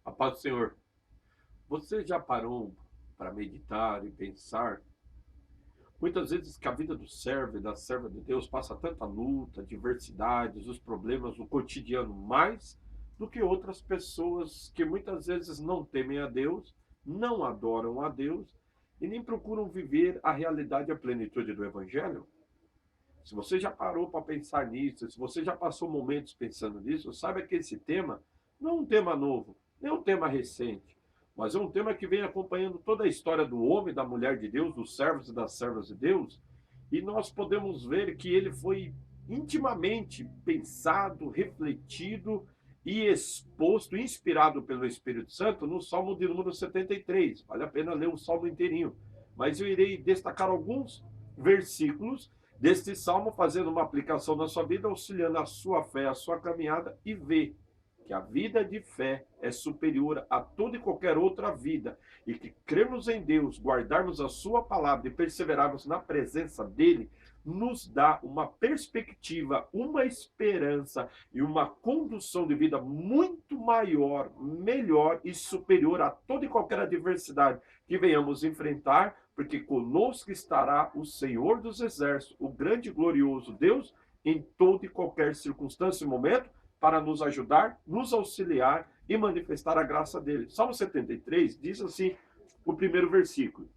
A paz do Senhor. Você já parou para meditar e pensar? Muitas vezes que a vida do servo e da serva de Deus passa tanta luta, adversidades, os problemas do cotidiano mais do que outras pessoas que muitas vezes não temem a Deus, não adoram a Deus e nem procuram viver a realidade e a plenitude do Evangelho. Se você já parou para pensar nisso, se você já passou momentos pensando nisso, saiba que esse tema não é um tema novo, nem é um tema recente, mas é um tema que vem acompanhando toda a história do homem, da mulher de Deus, dos servos e das servas de Deus, e nós podemos ver que ele foi intimamente pensado, refletido e exposto, inspirado pelo Espírito Santo no Salmo de número 73. Vale a pena ler o Salmo inteirinho, mas eu irei destacar alguns versículos deste salmo, fazendo uma aplicação na sua vida, auxiliando a sua fé, a sua caminhada, e ver que a vida de fé é superior a toda e qualquer outra vida, e que cremos em Deus, guardarmos a sua palavra e perseverarmos na presença dele, nos dá uma perspectiva, uma esperança e uma condução de vida muito maior, melhor e superior a toda e qualquer adversidade que venhamos enfrentar, porque conosco estará o Senhor dos Exércitos, o grande e glorioso Deus, em toda e qualquer circunstância e momento, para nos ajudar, nos auxiliar e manifestar a graça dele. Salmo 73 diz assim, o primeiro versículo: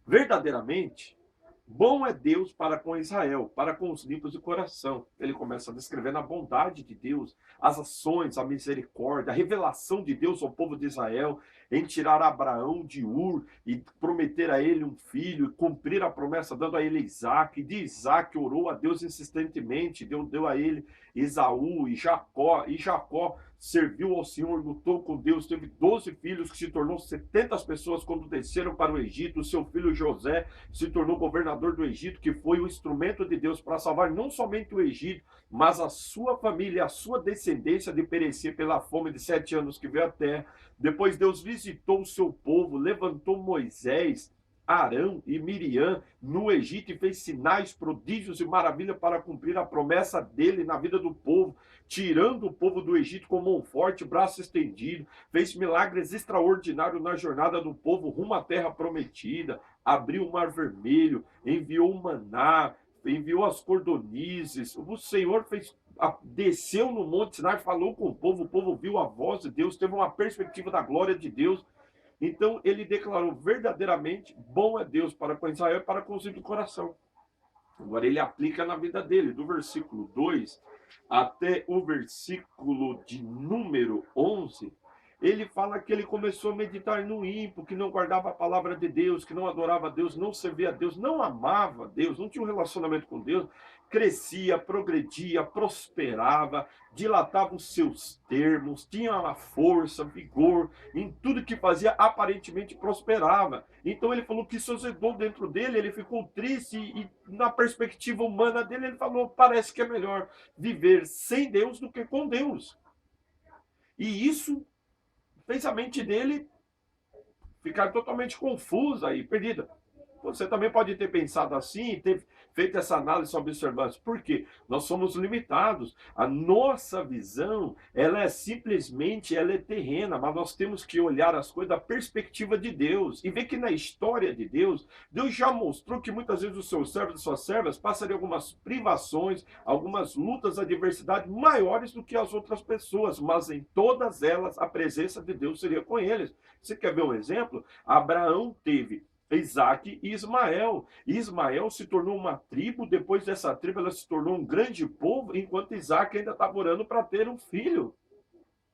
verdadeiramente, bom é Deus para com Israel, para com os limpos de coração. Ele começa descrevendo a bondade de Deus, as ações, a misericórdia, a revelação de Deus ao povo de Israel em tirar Abraão de Ur e prometer a ele um filho, e cumprir a promessa dando a ele Isaac. E de Isaac orou a Deus insistentemente, Deus deu a ele Esaú e Jacó serviu ao Senhor, lutou com Deus, teve 12 filhos, que se tornou 70 pessoas quando desceram para o Egito. O seu filho José se tornou governador do Egito, que foi o instrumento de Deus para salvar não somente o Egito, mas a sua família, a sua descendência de perecer pela fome de 7 anos que veio à terra. Depois Deus visitou o seu povo, levantou Moisés, Arão e Miriam no Egito e fez sinais, prodígios e maravilha para cumprir a promessa dele na vida do povo, tirando o povo do Egito com mão forte, braço estendido, fez milagres extraordinários na jornada do povo rumo à terra prometida, abriu o mar vermelho, enviou o maná, enviou as cordonizes. O Senhor desceu no Monte Sinai, falou com o povo viu a voz de Deus, teve uma perspectiva da glória de Deus. Então ele declarou verdadeiramente bom é Deus para com Israel e para com os do coração. Agora ele aplica na vida dele, do versículo 2 até o versículo de número 11, ele fala que ele começou a meditar no ímpio, que não guardava a palavra de Deus, que não adorava a Deus, não servia a Deus, não amava a Deus, não tinha um relacionamento com Deus, crescia, progredia, prosperava, dilatava os seus termos, tinha uma força, vigor, em tudo que fazia aparentemente prosperava. Então ele falou que isso azedou dentro dele, ele ficou triste e na perspectiva humana dele ele falou, parece que é melhor viver sem Deus do que com Deus. E isso fez a mente dele ficar totalmente confusa e perdida. Você também pode ter pensado assim e ter feito essa análise observando. Por quê? Nós somos limitados. A nossa visão, ela é terrena, mas nós temos que olhar as coisas da perspectiva de Deus e ver que na história de Deus, Deus já mostrou que muitas vezes os seus servos e suas servas passariam algumas privações, algumas lutas, adversidades maiores do que as outras pessoas, mas em todas elas a presença de Deus seria com eles. Você quer ver um exemplo? Abraão teve Isaac e Ismael. Ismael se tornou uma tribo, depois dessa tribo ela se tornou um grande povo, enquanto Isaac ainda estava orando para ter um filho.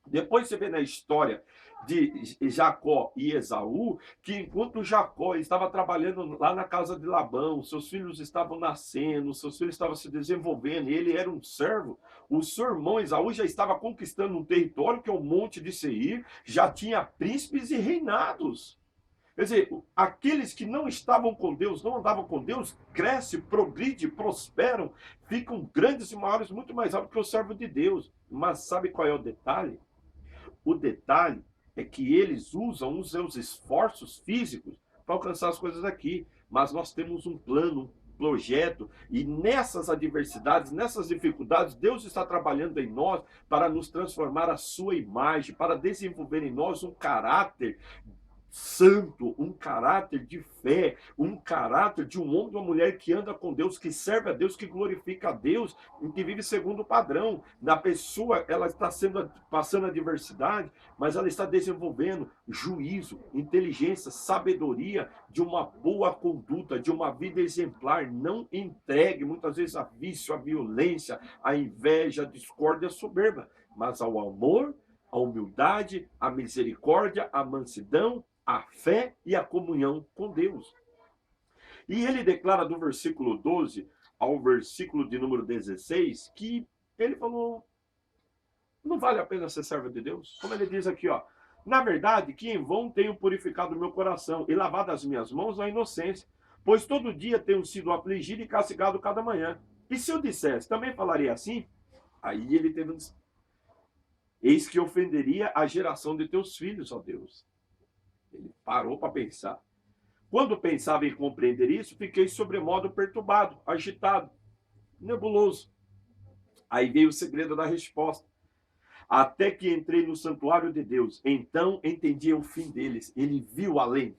Depois você vê na história de Jacó e Esaú, que enquanto Jacó estava trabalhando lá na casa de Labão, seus filhos estavam nascendo, seus filhos estavam se desenvolvendo, e ele era um servo, o seu irmão Esaú já estava conquistando um território que é o Monte de Seir, já tinha príncipes e reinados. Quer dizer, aqueles que não estavam com Deus, não andavam com Deus, crescem, progridem, prosperam, ficam grandes e maiores, muito mais altos que o servo de Deus. Mas sabe qual é o detalhe? O detalhe é que eles usam os seus esforços físicos para alcançar as coisas aqui. Mas nós temos um plano, projeto, e nessas adversidades, nessas dificuldades, Deus está trabalhando em nós para nos transformar à sua imagem, para desenvolver em nós um caráter santo, um caráter de fé, um caráter de um homem e uma mulher que anda com Deus, que serve a Deus, que glorifica a Deus, e que vive segundo o padrão. Na pessoa, ela está passando adversidade, mas ela está desenvolvendo juízo, inteligência, sabedoria, de uma boa conduta, de uma vida exemplar, não entregue muitas vezes a vício, a violência, a inveja, a discórdia, a soberba, mas ao amor, a humildade, a misericórdia, a mansidão, a fé e a comunhão com Deus. E ele declara do versículo 12 ao versículo de número 16 que ele falou, não vale a pena ser servo de Deus. Como ele diz aqui, ó, na verdade, que em vão tenho purificado o meu coração e lavado as minhas mãos na inocência, pois todo dia tenho sido afligido e castigado cada manhã. E se eu dissesse, também falaria assim? Aí ele teve um... Eis que ofenderia a geração de teus filhos, ó Deus. Ele parou para pensar. Quando pensava em compreender isso, fiquei sobremodo perturbado, agitado, nebuloso. Aí veio o segredo da resposta. Até que entrei no santuário de Deus, então entendi o fim deles. Ele viu além.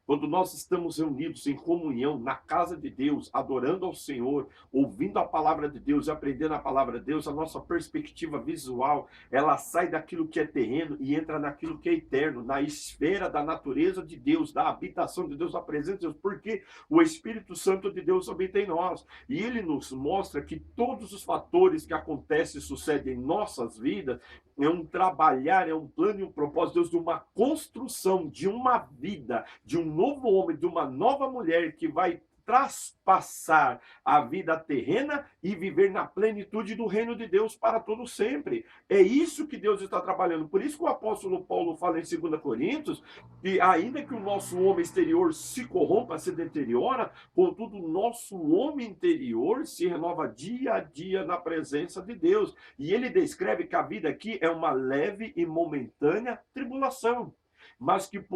Quando nós estamos reunidos em comunhão na casa de Deus, adorando ao Senhor, ouvindo a palavra de Deus e aprendendo a palavra de Deus, a nossa perspectiva visual, ela sai daquilo que é terreno e entra naquilo que é eterno, na esfera da natureza de Deus, da habitação de Deus, da presença de Deus, porque o Espírito Santo de Deus habita em nós. E ele nos mostra que todos os fatores que acontecem e sucedem em nossas vidas, é um trabalhar, é um plano e um propósito de Deus, de uma construção, de uma vida, de um novo homem, de uma nova mulher que vai traspassar a vida terrena e viver na plenitude do reino de Deus para todo sempre. É isso que Deus está trabalhando. Por isso que o apóstolo Paulo fala em 2 Coríntios que ainda que o nosso homem exterior se corrompa, se deteriora, contudo o nosso homem interior se renova dia a dia na presença de Deus. E ele descreve que a vida aqui é uma leve e momentânea tribulação, mas que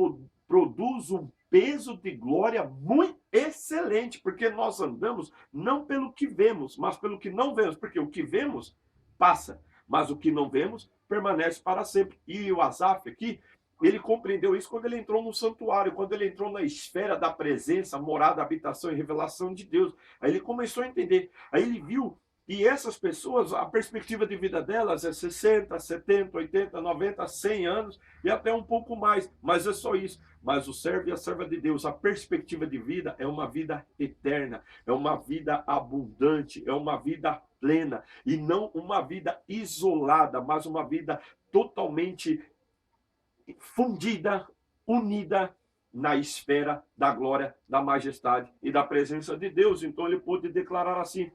produz um peso de glória muito excelente, porque nós andamos não pelo que vemos, mas pelo que não vemos, porque o que vemos passa, mas o que não vemos permanece para sempre. E o Asaf aqui, ele compreendeu isso quando ele entrou no santuário, quando ele entrou na esfera da presença, morada, habitação e revelação de Deus. Aí ele começou a entender, aí ele viu. E essas pessoas, a perspectiva de vida delas é 60, 70, 80, 90, 100 anos e até um pouco mais, mas é só isso. Mas o servo e a serva de Deus, a perspectiva de vida é uma vida eterna, é uma vida abundante, é uma vida plena e não uma vida isolada, mas uma vida totalmente fundida, unida na esfera da glória, da majestade e da presença de Deus. Então ele pôde declarar assim,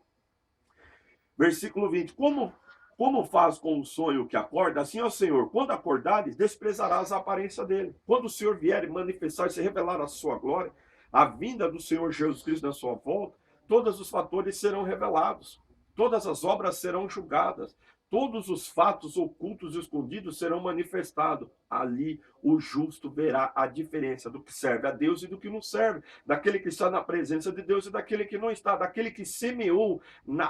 versículo 20, como faz com o sonho que acorda, assim ó Senhor, quando acordares, desprezarás a aparência dele. Quando o Senhor vier e manifestar-se e revelar a sua glória, a vinda do Senhor Jesus Cristo na sua volta, todos os fatores serão revelados, todas as obras serão julgadas, todos os fatos ocultos e escondidos serão manifestados. Ali o justo verá a diferença do que serve a Deus e do que não serve, daquele que está na presença de Deus e daquele que não está, daquele que semeou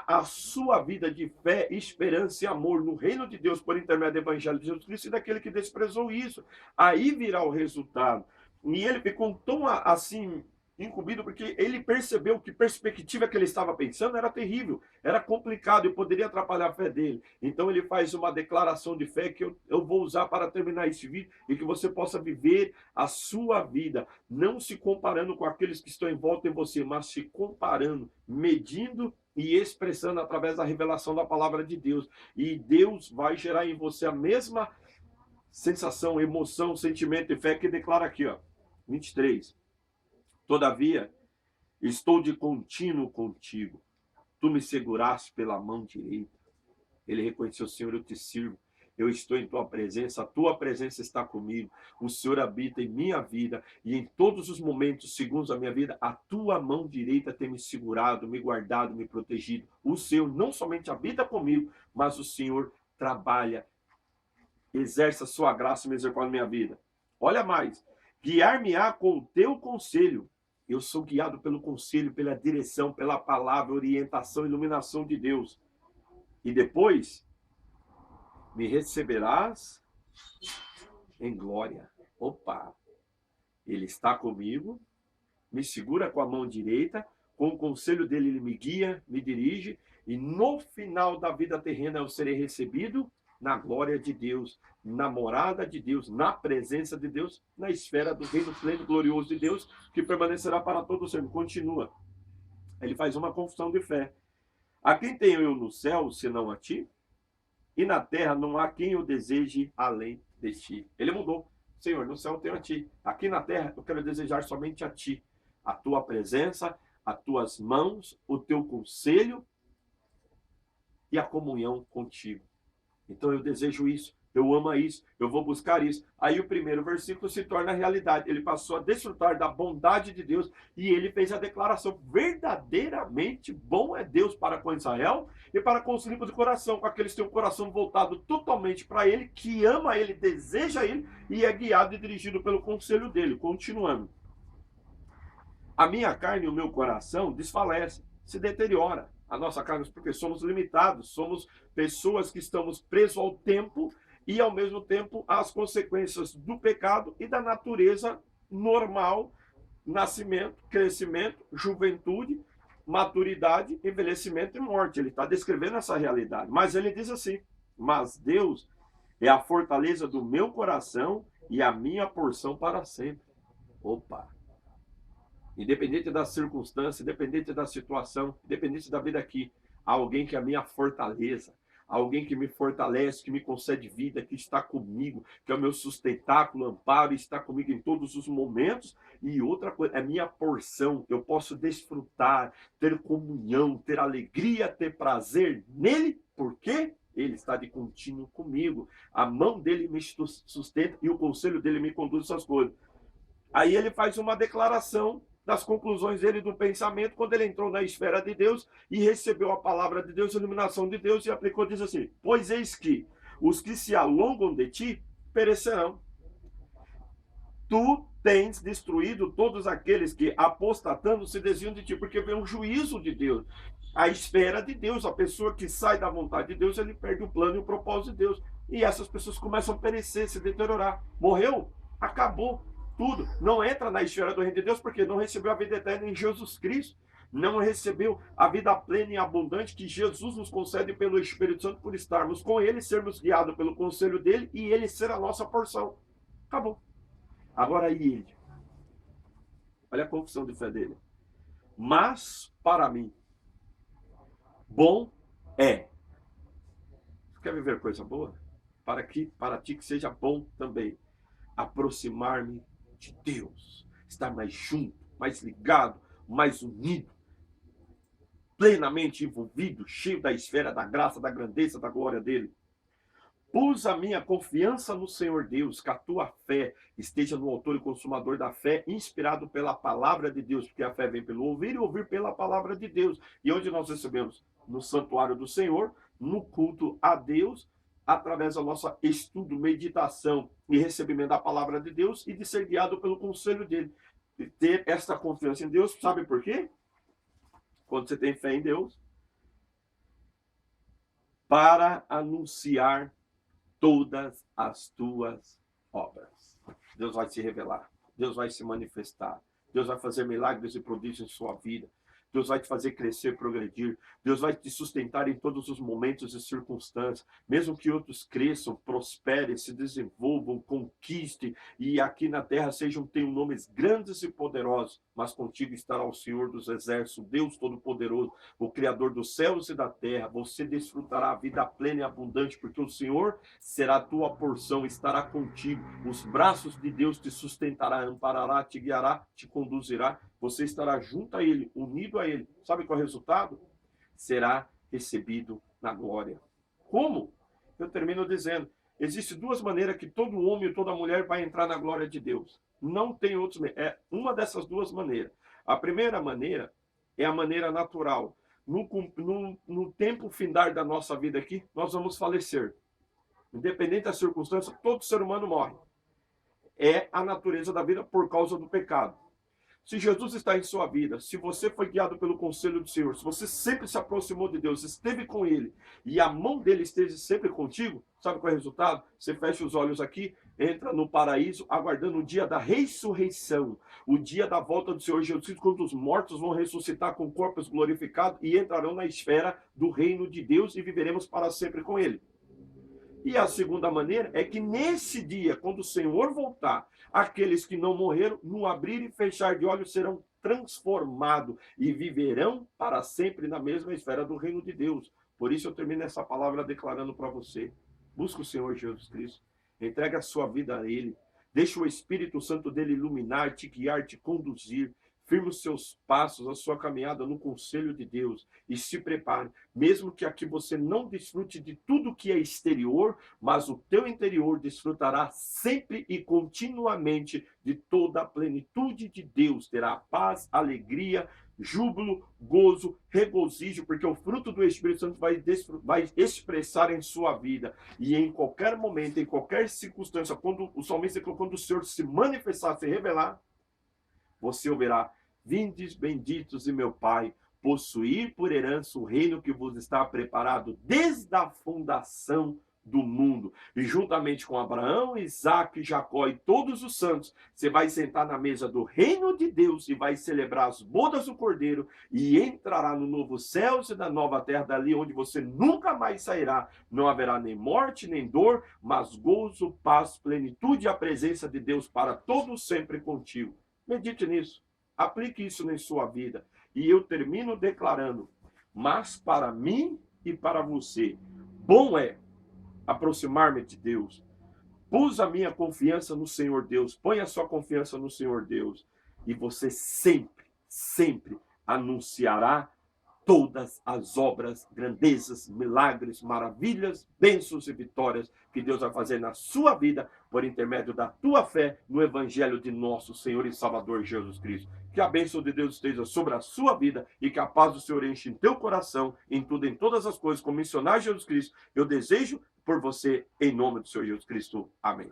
a sua vida de fé, esperança e amor no reino de Deus por intermédio do Evangelho de Jesus Cristo e daquele que desprezou isso. Aí virá o resultado. E ele ficou tão assim incumbido, porque ele percebeu que a perspectiva que ele estava pensando era terrível, era complicado e poderia atrapalhar a fé dele. Então ele faz uma declaração de fé que eu vou usar para terminar esse vídeo e que você possa viver a sua vida, não se comparando com aqueles que estão em volta de você, mas se comparando, medindo e expressando através da revelação da palavra de Deus. E Deus vai gerar em você a mesma sensação, emoção, sentimento e fé que declara aqui, ó, 23. Todavia, estou de contínuo contigo. Tu me seguraste pela mão direita. Ele reconheceu, Senhor, eu te sirvo. Eu estou em tua presença, a tua presença está comigo. O Senhor habita em minha vida e em todos os momentos, segundo a minha vida, a tua mão direita tem me segurado, me guardado, me protegido. O Senhor não somente habita comigo, mas o Senhor trabalha, exerce a sua graça e misericórdia na minha vida. Olha mais, guiar-me-á com o teu conselho Eu sou guiado pelo conselho, pela direção, pela palavra, orientação, iluminação de Deus. E depois, me receberás em glória. Opa! Ele está comigo, me segura com a mão direita, com o conselho dele ele me guia, me dirige, e no final da vida terrena eu serei recebido na glória de Deus, na morada de Deus, na presença de Deus, na esfera do reino pleno e glorioso de Deus, que permanecerá para todo sempre. Continua. Ele faz uma confissão de fé. A quem tenho eu no céu, senão a ti? E na terra não há quem eu deseje além de ti. Ele mudou. Senhor, no céu eu tenho a ti. Aqui na terra eu quero desejar somente a ti. A tua presença, as tuas mãos, o teu conselho e a comunhão contigo. Então eu desejo isso, eu amo isso, eu vou buscar isso. Aí o primeiro versículo se torna realidade. Ele passou a desfrutar da bondade de Deus e ele fez a declaração: verdadeiramente bom é Deus para com Israel e para com os limpos de coração, com aqueles que têm o coração voltado totalmente para ele, que ama ele, deseja ele e é guiado e dirigido pelo conselho dele. Continuando. A minha carne e o meu coração desfalecem, se deteriora. A nossa carne, porque somos limitados, somos pessoas que estamos presos ao tempo e, ao mesmo tempo, às consequências do pecado e da natureza normal, nascimento, crescimento, juventude, maturidade, envelhecimento e morte. Ele está descrevendo essa realidade. Mas ele diz assim: mas Deus é a fortaleza do meu coração e a minha porção para sempre. Opa! Independente da circunstância, independente da situação, independente da vida aqui, há alguém que é a minha fortaleza, há alguém que me fortalece, que me concede vida, que está comigo, que é o meu sustentáculo, amparo, e está comigo em todos os momentos. E outra coisa, é minha porção, eu posso desfrutar, ter comunhão, ter alegria, ter prazer nele, porque ele está de contínuo comigo. A mão dele me sustenta e o conselho dele me conduz às coisas. Aí ele faz uma declaração das conclusões dele do pensamento, quando ele entrou na esfera de Deus e recebeu a palavra de Deus, a iluminação de Deus, e aplicou, diz assim: pois eis que os que se alongam de ti perecerão. Tu tens destruído todos aqueles que, apostatando, se desviam de ti, porque vem um juízo de Deus. A esfera de Deus, a pessoa que sai da vontade de Deus, ele perde o plano e o propósito de Deus. E essas pessoas começam a perecer, se deteriorar. Morreu? Acabou. Tudo, não entra na esfera do reino de Deus porque não recebeu a vida eterna em Jesus Cristo, não recebeu a vida plena e abundante que Jesus nos concede pelo Espírito Santo, por estarmos com ele, sermos guiados pelo conselho dele e ele ser a nossa porção. Acabou. Agora aí ele, olha a confissão de fé dele: mas para mim bom é. Quer viver coisa boa? Para ti que seja bom também aproximar-me de Deus, estar mais junto, mais ligado, mais unido, plenamente envolvido, cheio da esfera da graça, da grandeza, da glória dele. Pus a minha confiança no Senhor Deus, que a tua fé esteja no autor e consumador da fé, inspirado pela palavra de Deus, porque a fé vem pelo ouvir e ouvir pela palavra de Deus. E onde nós recebemos? No santuário do Senhor, no culto a Deus, através do nosso estudo, meditação e recebimento da palavra de Deus e de ser guiado pelo conselho dele. E ter esta confiança em Deus, sabe por quê? Quando você tem fé em Deus, para anunciar todas as tuas obras. Deus vai se revelar, Deus vai se manifestar, Deus vai fazer milagres e prodígios em sua vida. Deus vai te fazer crescer, progredir. Deus vai te sustentar em todos os momentos e circunstâncias. Mesmo que outros cresçam, prosperem, se desenvolvam, conquistem e aqui na terra tenham nomes grandes e poderosos, mas contigo estará o Senhor dos Exércitos, Deus Todo-Poderoso, o Criador dos céus e da terra. Você desfrutará a vida plena e abundante, porque o Senhor será a tua porção, estará contigo. Os braços de Deus te sustentará, amparará, te guiará, te conduzirá. Você estará junto a Ele, unido a Ele. Sabe qual é o resultado? Será recebido na glória. Como? Eu termino dizendo, existem duas maneiras que todo homem e toda mulher vai entrar na glória de Deus. Não tem outros meios. É uma dessas duas maneiras. A primeira maneira é a maneira natural. No tempo findar da nossa vida aqui, nós vamos falecer. Independente da circunstância, todo ser humano morre. É a natureza da vida por causa do pecado. Se Jesus está em sua vida, se você foi guiado pelo conselho do Senhor, se você sempre se aproximou de Deus, esteve com Ele, e a mão dele esteja sempre contigo, sabe qual é o resultado? Você fecha os olhos aqui, entra no paraíso, aguardando o dia da ressurreição, o dia da volta do Senhor Jesus Cristo, quando os mortos vão ressuscitar com corpos glorificados e entrarão na esfera do reino de Deus e viveremos para sempre com Ele. E a segunda maneira é que nesse dia, quando o Senhor voltar, aqueles que não morreram, no abrir e fechar de olhos, serão transformados e viverão para sempre na mesma esfera do reino de Deus. Por isso eu termino essa palavra declarando para você: busca o Senhor Jesus Cristo, entrega a sua vida a Ele, deixa o Espírito Santo dele iluminar, te guiar, te conduzir. Firme os seus passos, a sua caminhada no conselho de Deus e se prepare. Mesmo que aqui você não desfrute de tudo que é exterior, mas o teu interior desfrutará sempre e continuamente de toda a plenitude de Deus. Terá paz, alegria, júbilo, gozo, regozijo, porque o fruto do Espírito Santo vai expressar em sua vida. E em qualquer momento, em qualquer circunstância, quando o salmista falou, quando o Senhor se manifestar, se revelar, você ouvirá: vindes benditos de meu Pai, possuir por herança o reino que vos está preparado desde a fundação do mundo. E juntamente com Abraão, Isaque, Jacó e todos os santos, você vai sentar na mesa do reino de Deus e vai celebrar as bodas do Cordeiro e entrará no novo céu e na nova terra, dali onde você nunca mais sairá. Não haverá nem morte, nem dor, mas gozo, paz, plenitude e a presença de Deus para todos sempre contigo. Medite nisso, aplique isso em sua vida. E eu termino declarando: mas para mim e para você, bom é aproximar-me de Deus. Pus a minha confiança no Senhor Deus, põe a sua confiança no Senhor Deus, e você sempre, sempre anunciará todas as obras, grandezas, milagres, maravilhas, bênçãos e vitórias que Deus vai fazer na sua vida por intermédio da tua fé no Evangelho de nosso Senhor e Salvador Jesus Cristo. Que a bênção de Deus esteja sobre a sua vida e que a paz do Senhor enche em teu coração, em tudo, em todas as coisas, como missionário de Jesus Cristo. Eu desejo por você, em nome do Senhor Jesus Cristo. Amém.